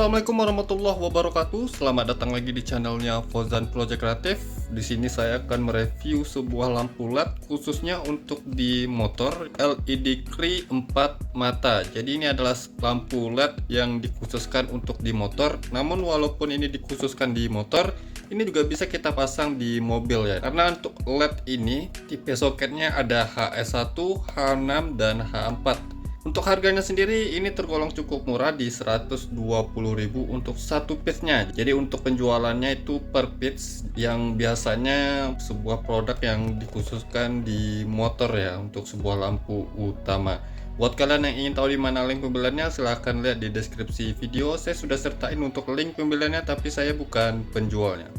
Assalamualaikum warahmatullahi wabarakatuh. Selamat datang lagi di channelnya Fauzan Project Kreatif. Di sini saya akan mereview sebuah lampu LED khususnya untuk di motor LED Cree 4 mata. Jadi ini adalah lampu LED yang dikhususkan untuk di motor. Namun walaupun ini dikhususkan di motor, ini juga bisa kita pasang di mobil ya. Karena untuk LED ini tipe soketnya ada HS1, H6 dan H4. Untuk harganya sendiri ini tergolong cukup murah di 120.000 untuk satu piece-nya. Jadi untuk penjualannya itu per piece, yang biasanya sebuah produk yang dikhususkan di motor ya untuk sebuah lampu utama. Buat kalian yang ingin tahu di mana link pembeliannya, silahkan lihat di deskripsi video. Saya sudah sertain untuk link pembeliannya, tapi saya bukan penjualnya.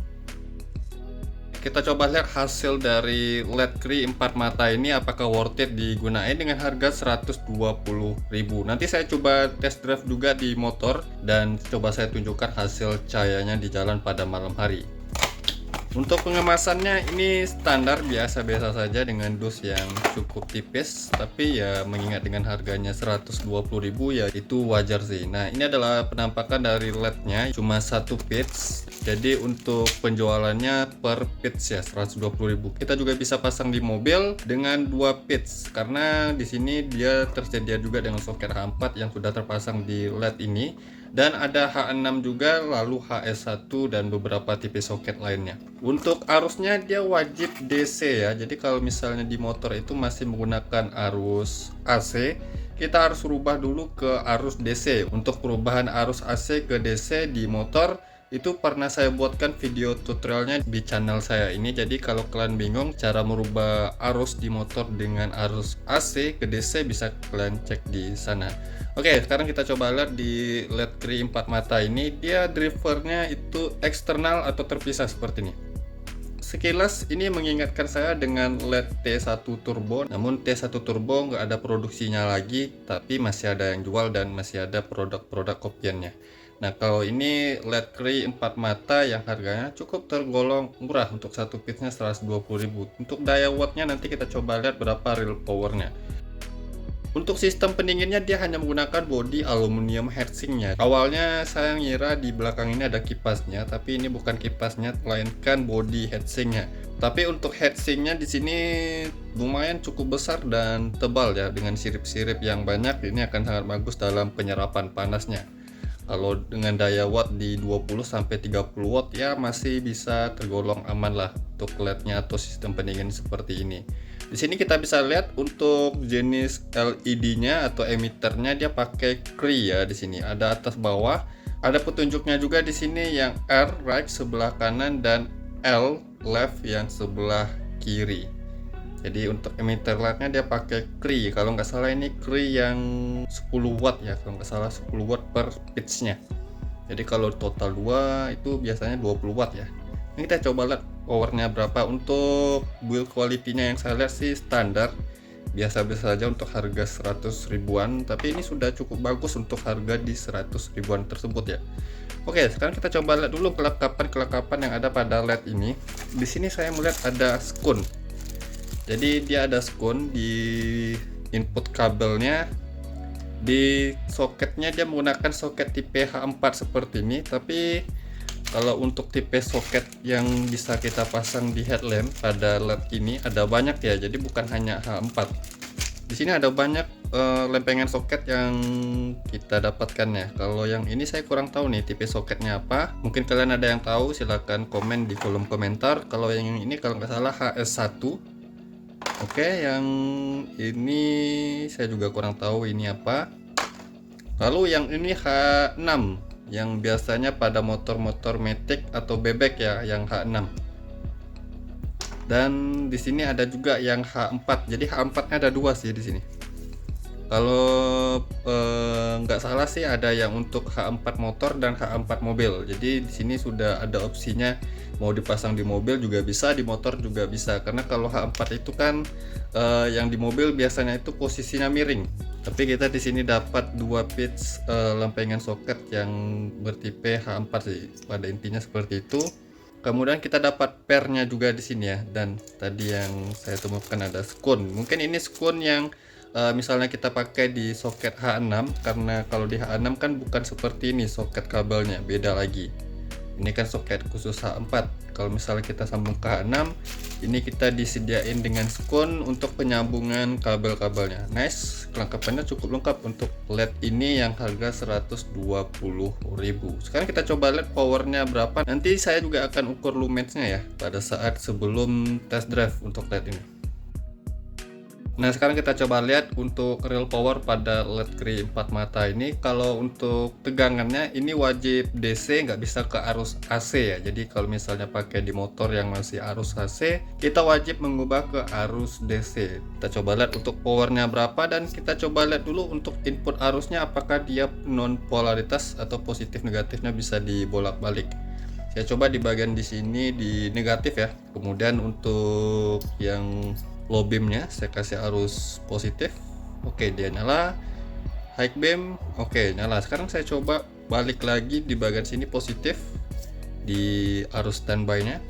Kita coba lihat hasil dari LED Cree 4 mata ini apakah worth it digunain dengan harga 120.000. Nanti saya coba test drive juga di motor dan coba saya tunjukkan hasil cahayanya di jalan pada malam hari. Untuk pengemasannya ini standar biasa-biasa saja dengan dus yang cukup tipis, tapi ya mengingat dengan harganya 120.000 ya itu wajar sih. Nah, ini adalah penampakan dari LED-nya, cuma satu piece. Jadi untuk penjualannya per piece ya 120.000. Kita juga bisa pasang di mobil dengan 2 piece karena di sini dia tersedia juga dengan soket H4 yang sudah terpasang di LED ini. Dan ada H6 juga, lalu HS1 dan beberapa tipe soket lainnya. Untuk arusnya dia wajib DC ya. Jadi kalau misalnya di motor itu masih menggunakan arus AC, kita harus rubah dulu ke arus DC. Untuk perubahan arus AC ke DC di motor itu pernah saya buatkan video tutorialnya di channel saya ini. Jadi kalau kalian bingung cara merubah arus di motor dengan arus AC ke DC, bisa kalian cek di sana. Oke, sekarang kita coba lihat di LED Cree 4 mata ini. Dia drivernya itu eksternal atau terpisah seperti ini. Sekilas ini mengingatkan saya dengan LED T1 Turbo, namun T1 Turbo nggak ada produksinya lagi, tapi masih ada yang jual dan masih ada produk-produk kopiannya. Nah, kalau ini LED Cree 4 mata yang harganya cukup tergolong murah untuk satu piece-nya 120.000. Untuk daya wattnya nanti kita coba lihat berapa real powernya. Untuk sistem pendinginnya dia hanya menggunakan bodi aluminium heatsinknya. Awalnya saya ngira di belakang ini ada kipasnya, tapi ini bukan kipasnya, melainkan bodi heatsinknya. Tapi untuk heatsinknya di sini lumayan cukup besar dan tebal ya, dengan sirip-sirip yang banyak. Ini akan sangat bagus dalam penyerapan panasnya. Kalau dengan daya watt di 20-30 watt ya masih bisa tergolong aman lah untuk LED-nya atau sistem pendingin seperti ini. Di sini kita bisa lihat untuk jenis LED-nya atau emiternya dia pakai Cree ya. Di sini ada atas bawah, ada petunjuknya juga di sini yang R right sebelah kanan dan L left yang sebelah kiri. Jadi untuk emitter LED-nya dia pakai Cree. Kalau nggak salah ini Cree yang 10 watt ya, kalau nggak salah 10 watt per pitch-nya. Jadi kalau total 2 itu biasanya 20 watt ya. Ini kita coba lihat powernya berapa. Untuk build quality-nya yang saya lihat sih standar, biasa-biasa saja untuk harga 100 ribuan, tapi ini sudah cukup bagus untuk harga di 100 ribuan tersebut ya. Oke, sekarang kita coba lihat dulu kelengkapan yang ada pada LED ini. Di sini saya melihat ada skun. Jadi dia ada skun di input kabelnya. Di soketnya dia menggunakan soket tipe H4 seperti ini, tapi kalau untuk tipe soket yang bisa kita pasang di headlamp pada LED ini ada banyak ya. Jadi bukan hanya H4. Di sini ada banyak lempengan soket yang kita dapatkan ya. Kalau yang ini saya kurang tahu nih tipe soketnya apa. Mungkin kalian ada yang tahu, silahkan komen di kolom komentar. Kalau yang ini kalau nggak salah HS1. Oke, yang ini saya juga kurang tahu ini apa. Lalu yang ini H6 yang biasanya pada motor-motor Matic atau bebek ya, yang H6. Dan di sini ada juga yang H4. Jadi H4-nya ada dua sih di sini. Kalau nggak salah sih ada yang untuk H4 motor dan H4 mobil. Jadi di sini sudah ada opsinya mau dipasang di mobil juga bisa, di motor juga bisa. Karena kalau H4 itu kan yang di mobil biasanya itu posisinya miring. Tapi kita di sini dapat 2 pitch lempengan soket yang bertipe H4 sih. Pada intinya seperti itu. Kemudian kita dapat pairnya juga di sini ya. Dan tadi yang saya temukan ada skun. Mungkin ini skun yang misalnya kita pakai di soket H6, karena kalau di H6 kan bukan seperti ini soket kabelnya, beda lagi. Ini kan soket khusus H4. Kalau misalnya kita sambung ke H6, ini kita disediain dengan skon untuk penyambungan kabel-kabelnya. Nice, kelengkapannya cukup lengkap untuk LED ini yang harga 120.000. Sekarang kita coba lihat powernya berapa. Nanti saya juga akan ukur lumensnya ya pada saat sebelum test drive untuk LED ini. Nah, sekarang kita coba lihat untuk real power pada LED Cree 4 mata ini. Kalau untuk tegangannya ini wajib DC, nggak bisa ke arus AC ya. Jadi kalau misalnya pakai di motor yang masih arus AC, kita wajib mengubah ke arus DC. Kita coba lihat untuk powernya berapa, dan kita coba lihat dulu untuk input arusnya apakah dia non polaritas atau positif negatifnya bisa dibolak-balik. Saya coba di bagian di sini di negatif ya. Kemudian untuk yang low beamnya saya kasih arus positif. Oke, dia nyala. High beam, oke, nyala. Sekarang saya coba balik lagi di bagian sini positif di arus standby nya.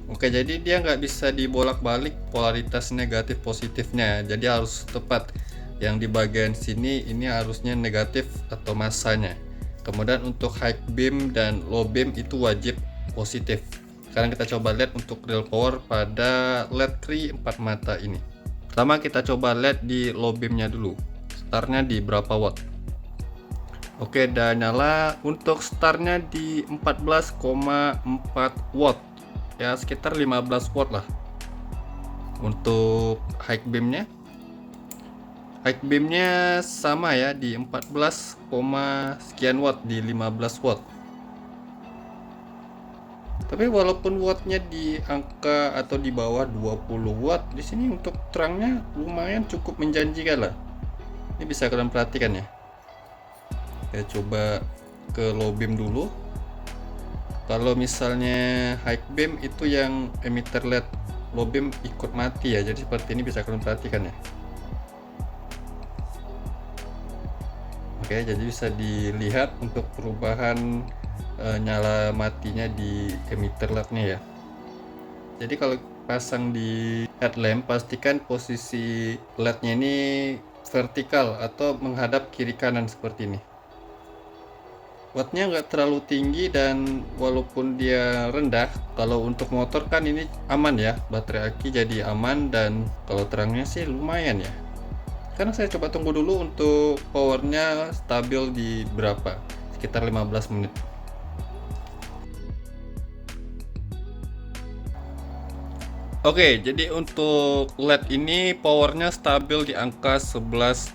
Oke, jadi dia nggak bisa dibolak-balik polaritas negatif positifnya, jadi harus tepat. Yang di bagian sini ini arusnya negatif atau masanya. Kemudian untuk high beam dan low beam itu wajib positif. Sekarang kita coba lihat untuk real power pada LED Cree 4 mata ini. Pertama kita coba lihat di low beamnya dulu. Startnya di berapa watt? Oke, udah nyala. Untuk startnya di 14,4 watt. Ya, sekitar 15 watt lah. Untuk high beamnya, sama ya di 14, sekian watt, di 15 watt. Tapi walaupun wattnya di angka atau di bawah 20 watt, di sini untuk terangnya lumayan cukup menjanjikan lah. Ini bisa kalian perhatikan ya. Saya coba ke low beam dulu. Kalau misalnya high beam itu yang emitter LED, low beam ikut mati ya. Jadi seperti ini bisa kalian perhatikan ya. Oke, jadi bisa dilihat untuk perubahan nyala matinya di emitter LED-nya ya. Jadi kalau pasang di headlamp, pastikan posisi LED-nya ini vertikal atau menghadap kiri kanan seperti ini. Wattnya nggak terlalu tinggi, dan walaupun dia rendah, kalau untuk motor kan ini aman ya, baterai aki jadi aman, dan kalau terangnya sih lumayan ya. Sekarang saya coba tunggu dulu untuk powernya stabil di berapa, sekitar 15 menit. Oke, jadi untuk LED ini powernya stabil di angka 11,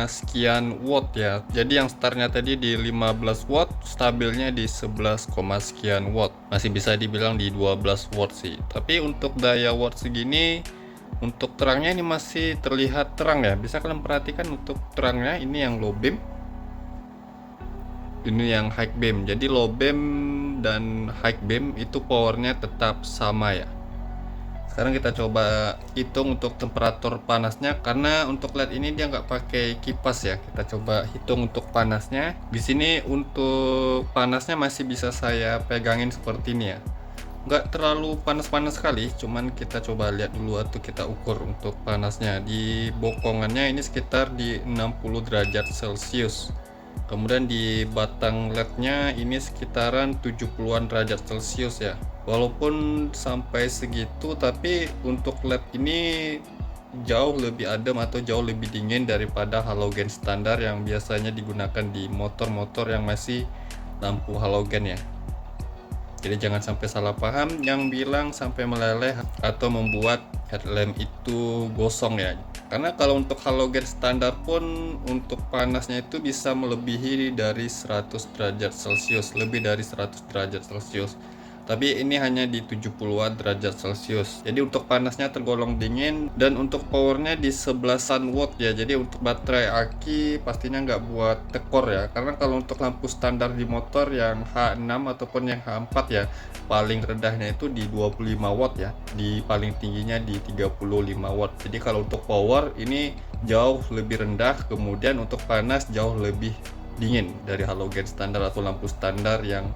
sekian watt ya. Jadi yang startnya tadi di 15 watt, stabilnya di 11, sekian watt. Masih bisa dibilang di 12 watt sih. Tapi untuk daya watt segini, untuk terangnya ini masih terlihat terang ya. Bisa kalian perhatikan untuk terangnya, ini yang low beam, ini yang high beam. Jadi low beam dan high beam itu powernya tetap sama ya. Sekarang kita coba hitung untuk temperatur panasnya, karena untuk LED ini dia nggak pakai kipas ya. Kita coba hitung untuk panasnya. Di sini untuk panasnya masih bisa saya pegangin seperti ini ya. Nggak terlalu panas-panas sekali, cuman kita coba lihat dulu atau kita ukur untuk panasnya. Di bokongannya ini sekitar di 60 derajat Celcius. Kemudian di batang LED-nya ini sekitaran 70-an derajat Celcius ya. Walaupun sampai segitu, tapi untuk LED ini jauh lebih adem atau jauh lebih dingin daripada halogen standar yang biasanya digunakan di motor-motor yang masih lampu halogen ya. Jadi jangan sampai salah paham yang bilang sampai meleleh atau membuat headlamp itu gosong ya. Karena kalau untuk halogen standar pun untuk panasnya itu bisa melebihi dari 100 derajat Celcius, lebih dari 100 derajat Celcius. Tapi ini hanya di 70-an derajat Celcius. Jadi untuk panasnya tergolong dingin, dan untuk powernya di 11-an watt ya. Jadi untuk baterai aki pastinya nggak buat tekor ya. Karena kalau untuk lampu standar di motor yang H6 ataupun yang H4 ya, paling rendahnya itu di 25 watt ya. Di paling tingginya di 35 watt. Jadi kalau untuk power ini jauh lebih rendah, kemudian untuk panas jauh lebih dingin dari halogen standar atau lampu standar yang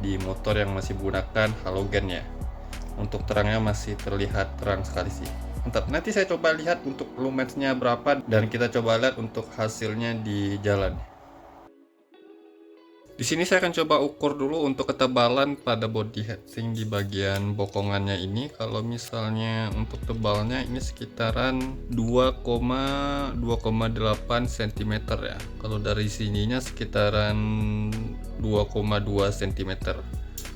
di motor yang masih menggunakan halogen ya. Untuk terangnya masih terlihat terang sekali sih. Mantap. Nanti saya coba lihat untuk lumensnya berapa dan kita coba lihat untuk hasilnya di jalan. Di sini saya akan coba ukur dulu untuk ketebalan pada body heatsink di bagian bokongannya ini. Kalau misalnya untuk tebalnya ini sekitaran 2,8 cm ya. Kalau dari sininya sekitaran 2,2 cm.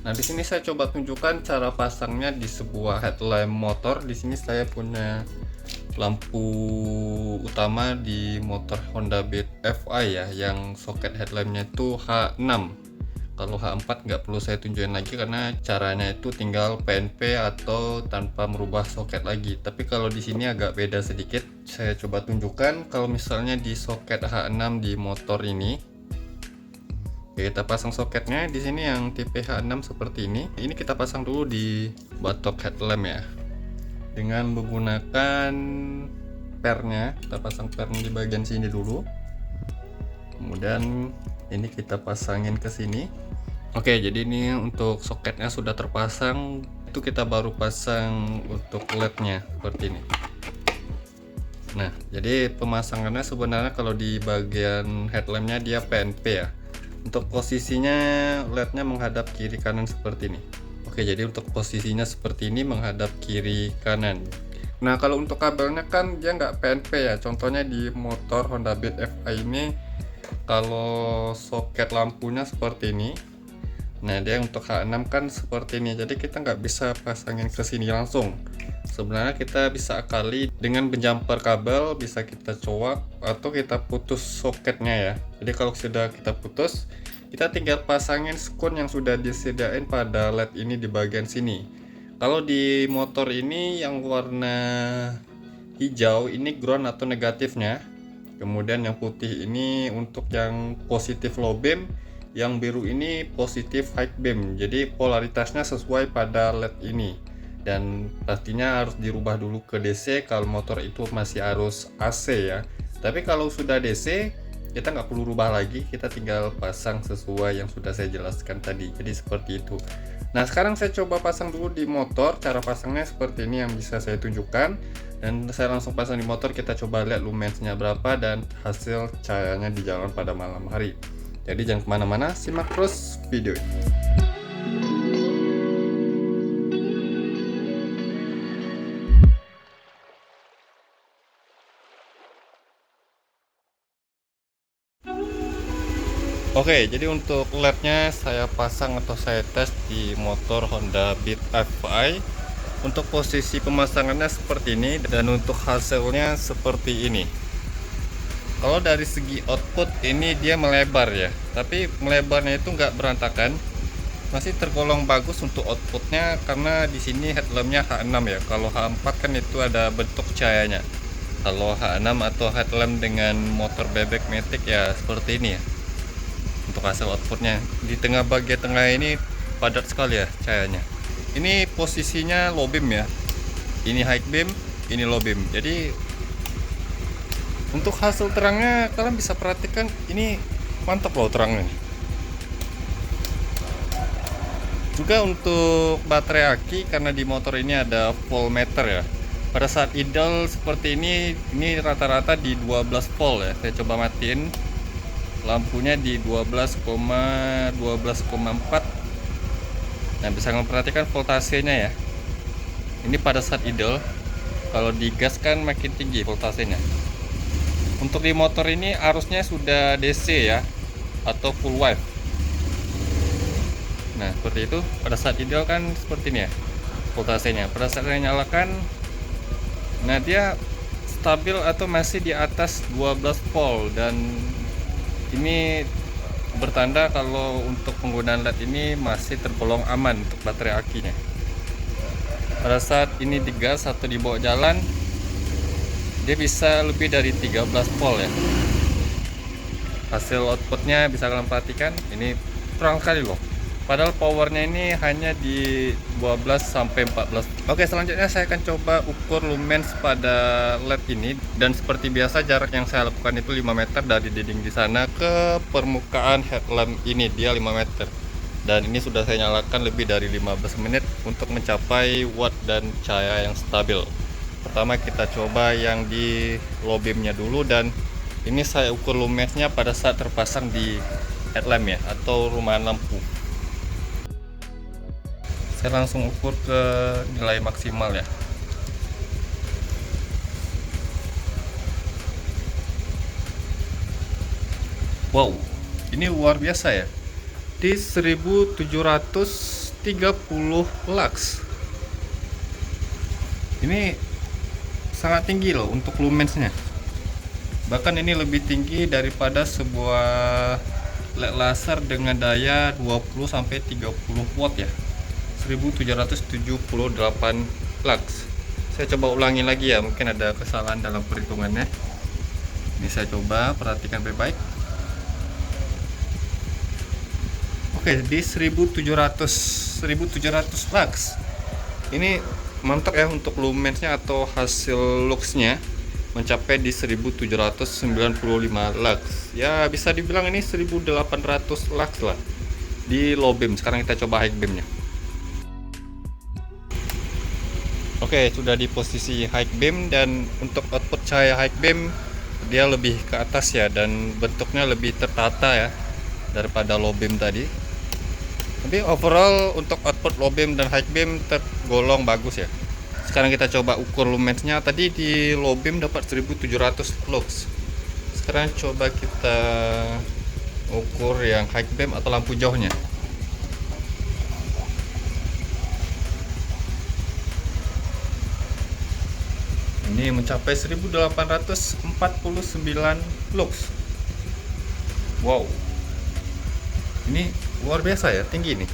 Nah, di sini saya coba tunjukkan cara pasangnya di sebuah headlamp motor. Di sini saya punya lampu utama di motor Honda Beat FI ya, yang soket headlampnya itu H6. Kalau H4 nggak perlu saya tunjukin lagi karena caranya itu tinggal PNP atau tanpa merubah soket lagi. Tapi kalau di sini agak beda sedikit. Saya coba tunjukkan kalau misalnya di soket H6 di motor ini. Oke, kita pasang soketnya di sini yang tipe H6 seperti ini. Ini kita pasang dulu di batok headlamp ya. Dengan menggunakan pernya, kita pasang pernya di bagian sini dulu, kemudian ini kita pasangin ke sini. Oke, jadi ini untuk soketnya sudah terpasang, itu kita baru pasang untuk LED-nya seperti ini. Nah, jadi pemasangannya sebenarnya kalau di bagian headlampnya dia PNP ya. Untuk posisinya LED-nya menghadap kiri kanan seperti ini. Oke, jadi untuk posisinya seperti ini menghadap kiri kanan. Nah, kalau untuk kabelnya kan dia nggak PNP ya. Contohnya di motor Honda Beat FI ini, kalau soket lampunya seperti ini. Nah, dia untuk H6 kan seperti ini. Jadi kita nggak bisa pasangin ke sini langsung. Sebenarnya kita bisa akali dengan penjumper kabel, bisa kita coak atau kita putus soketnya ya. Jadi kalau sudah kita putus, kita tinggal pasangin skun yang sudah disediain pada LED ini di bagian sini. Kalau di motor ini yang warna hijau ini ground atau negatifnya, kemudian yang putih ini untuk yang positif low beam, yang biru ini positif high beam. Jadi polaritasnya sesuai pada LED ini. Dan pastinya harus dirubah dulu ke DC kalau motor itu masih arus AC ya. Tapi kalau sudah DC, kita nggak perlu rubah lagi, kita tinggal pasang sesuai yang sudah saya jelaskan tadi. Jadi seperti itu. Nah, sekarang saya coba pasang dulu di motor. Cara pasangnya seperti ini yang bisa saya tunjukkan. Dan saya langsung pasang di motor, kita coba lihat lumensnya berapa dan hasil cahayanya di jalan pada malam hari. Jadi jangan kemana-mana, simak terus video ini. Oke, jadi untuk LED-nya saya pasang atau saya tes di motor Honda Beat FI. Untuk posisi pemasangannya seperti ini dan untuk hasilnya seperti ini. Kalau dari segi output ini dia melebar ya, tapi melebarnya itu nggak berantakan, masih tergolong bagus untuk outputnya karena di sini headlampnya H6 ya. Kalau H4 kan itu ada bentuk cahayanya. Kalau H6 atau headlamp dengan motor bebek matic ya seperti ini ya. Untuk hasil outputnya di tengah bagian tengah ini padat sekali ya cahayanya. Ini posisinya low beam ya, ini high beam, ini low beam. Jadi untuk hasil terangnya kalian bisa perhatikan ini mantap loh terangnya. Juga untuk baterai aki, karena di motor ini ada voltmeter ya, pada saat idle seperti ini rata-rata di 12 volt ya. Saya coba matiin lampunya di 12,4. Nah, bisa kalian perhatikan voltasenya ya. Ini pada saat idle. Kalau digas kan makin tinggi voltasenya. Untuk di motor ini arusnya sudah DC ya, atau full wave. Nah, seperti itu. Pada saat idle kan seperti ini ya voltasenya. Pada saat saya nyalakan, nah dia stabil atau masih di atas 12 volt. Dan ini bertanda kalau untuk penggunaan LED ini masih tergolong aman untuk baterai akinya. Pada saat ini digas atau dibawa jalan, dia bisa lebih dari 13 volt ya. Hasil outputnya bisa kalian perhatikan, ini terang sekali loh. Padahal powernya ini hanya di 12 sampai 14. Oke, selanjutnya saya akan coba ukur lumens pada LED ini. Dan seperti biasa jarak yang saya lakukan itu 5 meter dari dinding di sana ke permukaan headlamp ini, dia 5 meter. Dan ini sudah saya nyalakan lebih dari 15 menit untuk mencapai watt dan cahaya yang stabil. Pertama kita coba yang di low beamnya dulu, dan ini saya ukur lumensnya pada saat terpasang di headlamp ya, atau rumahan lampu. Saya langsung ukur ke nilai maksimal ya. Wow, ini luar biasa ya, di 1730 lux. Ini sangat tinggi loh untuk lumensnya. Bahkan ini lebih tinggi daripada sebuah LED laser dengan daya 20-30 watt ya. 1778 lux. Saya coba ulangi lagi ya, mungkin ada kesalahan dalam perhitungannya. Ini saya coba perhatikan baik-baik. Oke, di 1700 lux. Ini mantap ya untuk lumensnya atau hasil luxnya mencapai di 1795 lux. Ya bisa dibilang ini 1800 lux lah di low beam. Sekarang kita coba high beamnya. Oke, sudah di posisi high beam, dan untuk output cahaya high beam dia lebih ke atas ya, dan bentuknya lebih tertata ya daripada low beam tadi. Tapi overall untuk output low beam dan high beam tergolong bagus ya. Sekarang kita coba ukur lumensnya. Tadi di low beam dapat 1700 lux. Sekarang coba kita ukur yang high beam atau lampu jauhnya. Ini mencapai 1849 lux. Wow, ini luar biasa ya, tinggi nih.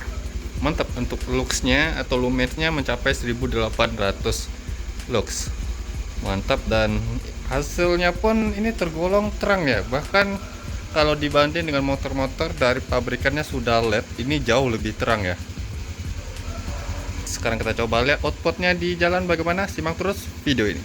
Mantap untuk luxnya atau lumensnya mencapai 1800 lux. Mantap, dan hasilnya pun ini tergolong terang ya. Bahkan kalau dibanding dengan motor-motor dari pabrikannya sudah LED, ini jauh lebih terang ya. Sekarang kita coba lihat outputnya di jalan bagaimana. Simak terus video ini.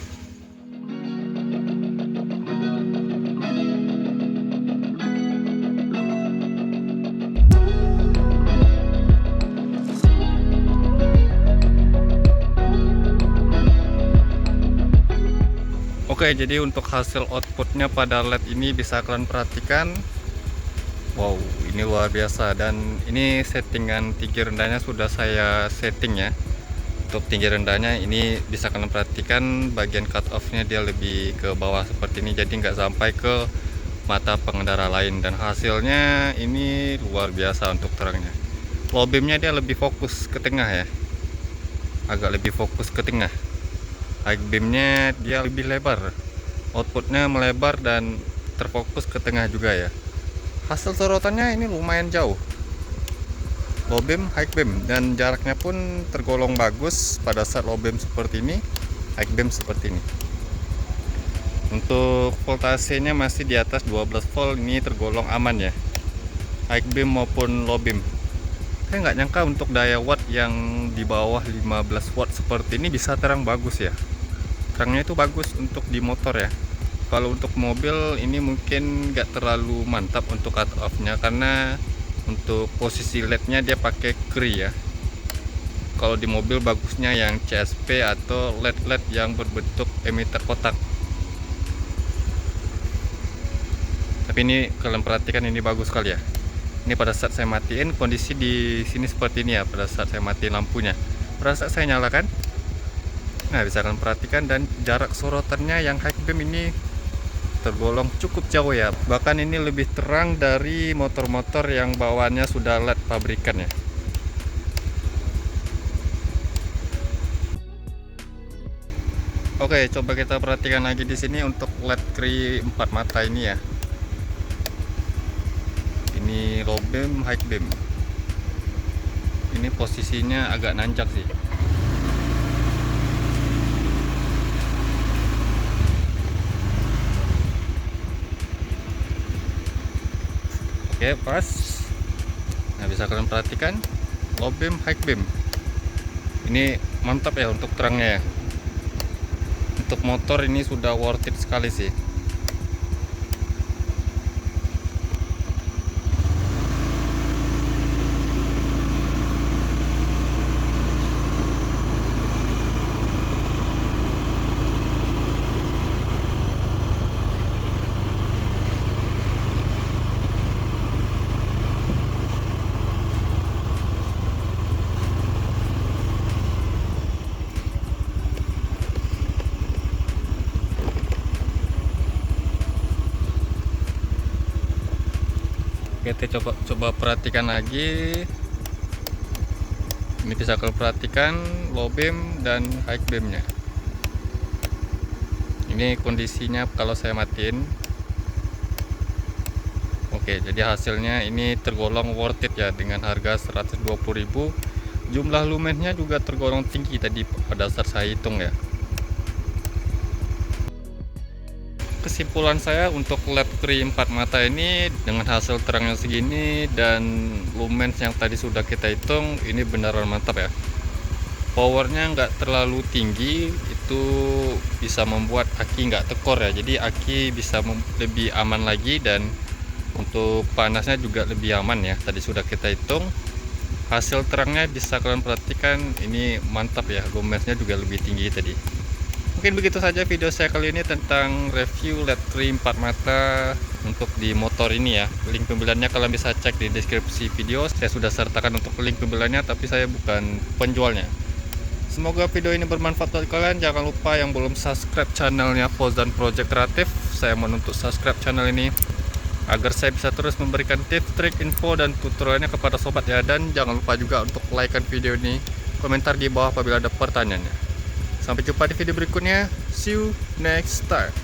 Oke, jadi untuk hasil outputnya pada LED ini bisa kalian perhatikan. Wow, ini luar biasa. Dan ini settingan tinggi rendahnya sudah saya setting ya. Untuk tinggi rendahnya ini bisa kalian perhatikan, bagian cut off nya dia lebih ke bawah seperti ini, jadi nggak sampai ke mata pengendara lain. Dan hasilnya ini luar biasa untuk terangnya. Low beamnya dia lebih fokus ke tengah ya, agak lebih fokus ke tengah. High beamnya dia lebih lebar, outputnya melebar dan terfokus ke tengah juga ya. Hasil sorotannya ini lumayan jauh, low beam, high beam, dan jaraknya pun tergolong bagus pada saat low beam seperti ini, high beam seperti ini. Untuk voltasenya masih di atas 12 volt, ini tergolong aman ya, high beam maupun low beam. Saya nggak nyangka untuk daya watt yang di bawah 15 watt seperti ini bisa terang bagus ya. Terangnya itu bagus untuk di motor ya. Kalau untuk mobil ini mungkin nggak terlalu mantap untuk cut off nya, karena untuk posisi LED-nya dia pakai Cree ya. Kalau di mobil bagusnya yang CSP atau LED-LED yang berbentuk emitter kotak. Tapi ini kalian perhatikan, ini bagus sekali ya. Ini pada saat saya matiin, kondisi di sini seperti ini ya pada saat saya matiin lampunya. Pada saat saya nyalakan, nah bisa kalian perhatikan, dan jarak sorotannya yang high beam ini tergolong cukup jauh ya. Bahkan ini lebih terang dari motor-motor yang bawaannya sudah LED pabrikan ya. Oke, coba kita perhatikan lagi di sini untuk LED Cree 4 mata ini ya. Ini low beam, high beam. Ini posisinya agak nanjak sih. Oke, pas. Nah, bisa kalian perhatikan low beam, high beam. Ini mantap ya untuk terangnya ya. Untuk motor ini sudah worth it sekali sih. Kita coba perhatikan lagi. Ini bisa kalian perhatikan low beam dan high beamnya. Ini kondisinya kalau saya matiin. Oke, jadi hasilnya ini tergolong worth it ya, dengan harga 120.000. Jumlah lumennya juga tergolong tinggi tadi pada saat saya hitung ya. Kesimpulan saya untuk LED Cree 4 mata ini dengan hasil terangnya segini dan lumens yang tadi sudah kita hitung, ini beneran mantap ya. Powernya nggak terlalu tinggi, itu bisa membuat aki nggak tekor ya, jadi aki bisa lebih aman lagi, dan untuk panasnya juga lebih aman ya. Tadi sudah kita hitung, hasil terangnya bisa kalian perhatikan, ini mantap ya, lumensnya juga lebih tinggi tadi. Mungkin begitu saja video saya kali ini tentang review LED Cree 4 mata untuk di motor ini ya. Link pembeliannya kalian bisa cek di deskripsi video. Saya sudah sertakan untuk link pembeliannya, tapi saya bukan penjualnya. Semoga video ini bermanfaat buat kalian. Jangan lupa yang belum subscribe channelnya Fozan Project Kreatif, saya menuntut subscribe channel ini agar saya bisa terus memberikan tips, trik, info, dan tutorialnya kepada sobat ya. Dan jangan lupa juga untuk like video ini, komentar di bawah apabila ada pertanyaannya. Sampai jumpa di video berikutnya. See you next time.